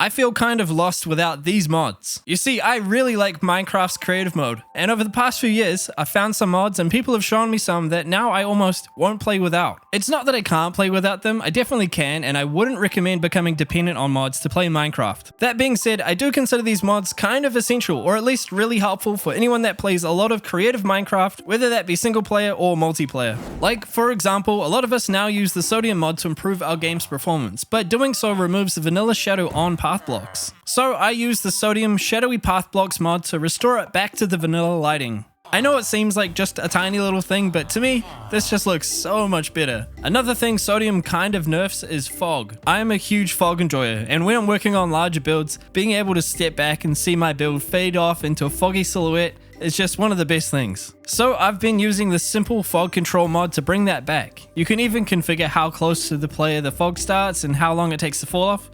I feel kind of lost without these mods. You see, I really like Minecraft's creative mode, and over the past few years, I've found some mods and people have shown me some that now I almost won't play without. It's not that I can't play without them, I definitely can, and I wouldn't recommend becoming dependent on mods to play Minecraft. That being said, I do consider these mods kind of essential, or at least really helpful for anyone that plays a lot of creative Minecraft, whether that be single player or multiplayer. Like, for example, a lot of us now use the Sodium mod to improve our game's performance, but doing so removes the vanilla shadow on path blocks. So I use the Sodium Shadowy Path Blocks mod to restore it back to the vanilla lighting. I know it seems like just a tiny little thing, but to me, this just looks so much better. Another thing Sodium kind of nerfs is fog. I am a huge fog enjoyer, and when I'm working on larger builds, being able to step back and see my build fade off into a foggy silhouette is just one of the best things. So I've been using the simple fog control mod to bring that back. You can even configure how close to the player the fog starts and how long it takes to fall off.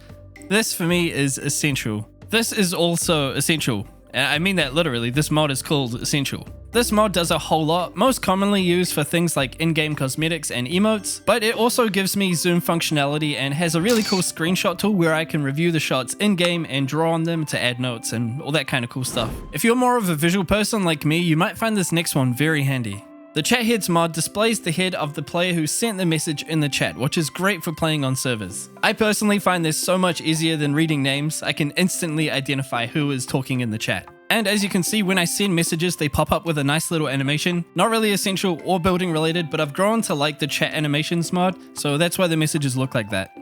This for me is essential. This is also essential. And I mean that literally, this mod is called Essential. This mod does a whole lot, most commonly used for things like in-game cosmetics and emotes, but it also gives me zoom functionality and has a really cool screenshot tool where I can review the shots in-game and draw on them to add notes and all that kind of cool stuff. If you're more of a visual person like me, you might find this next one very handy. The chat heads mod displays the head of the player who sent the message in the chat, which is great for playing on servers. I personally find this so much easier than reading names. I can instantly identify who is talking in the chat. And as you can see, when I send messages, they pop up with a nice little animation. Not really essential or building related, but I've grown to like the chat animations mod, so that's why the messages look like that.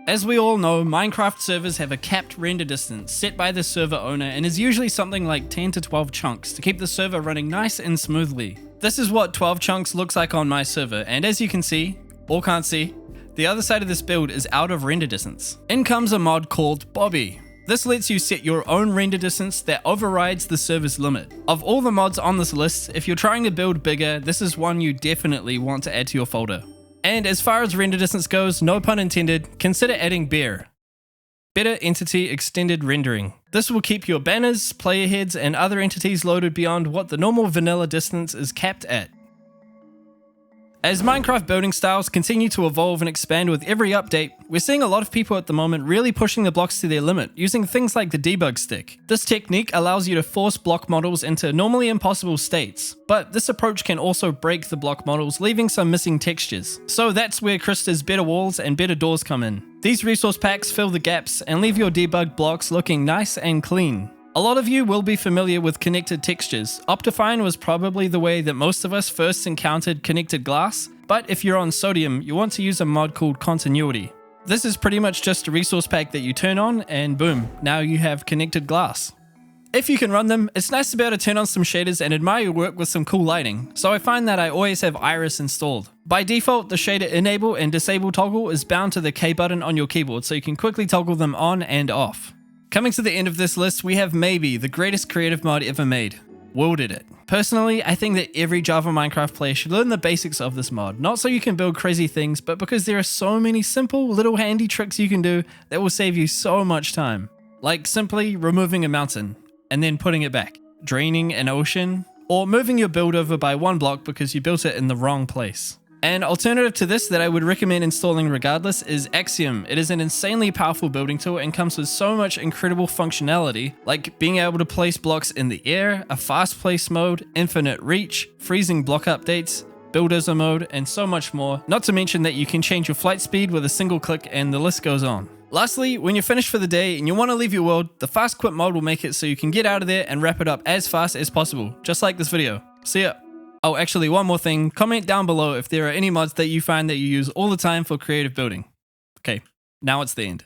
As we all know, Minecraft servers have a capped render distance set by the server owner and is usually something like 10 to 12 chunks to keep the server running nice and smoothly. This is what 12 chunks looks like on my server, and as you can see, or can't see, the other side of this build is out of render distance. In comes a mod called Bobby. This lets you set your own render distance that overrides the server's limit. Of all the mods on this list, if you're trying to build bigger, this is one you definitely want to add to your folder. And as far as render distance goes, no pun intended, consider adding BER. Better Entity Extended Rendering. This will keep your banners, player heads, and other entities loaded beyond what the normal vanilla distance is capped at. As Minecraft building styles continue to evolve and expand with every update, we're seeing a lot of people at the moment really pushing the blocks to their limit, using things like the debug stick. This technique allows you to force block models into normally impossible states, but this approach can also break the block models, leaving some missing textures. So that's where Krista's better walls and better doors come in. These resource packs fill the gaps and leave your debugged blocks looking nice and clean. A lot of you will be familiar with connected textures. Optifine was probably the way that most of us first encountered connected glass, but if you're on Sodium, you want to use a mod called Continuity. This is pretty much just a resource pack that you turn on and boom, now you have connected glass. If you can run them, it's nice to be able to turn on some shaders and admire your work with some cool lighting, so I find that I always have Iris installed. By default, the shader enable and disable toggle is bound to the K button on your keyboard, so you can quickly toggle them on and off. Coming to the end of this list, we have maybe the greatest creative mod ever made, Worlded It. Personally, I think that every Java Minecraft player should learn the basics of this mod, not so you can build crazy things, but because there are so many simple little handy tricks you can do that will save you so much time. Like simply removing a mountain and then putting it back, draining an ocean, or moving your build over by one block because you built it in the wrong place. An alternative to this that I would recommend installing regardless is Axiom. It is an insanely powerful building tool and comes with so much incredible functionality, like being able to place blocks in the air, a fast place mode, infinite reach, freezing block updates, bulldozer mode, and so much more. Not to mention that you can change your flight speed with a single click and the list goes on. Lastly, when you're finished for the day and you want to leave your world, the Fast Quit mod will make it so you can get out of there and wrap it up as fast as possible, just like this video. See ya! Oh, actually, one more thing. Comment down below if there are any mods that you find that you use all the time for creative building. Okay, now it's the end.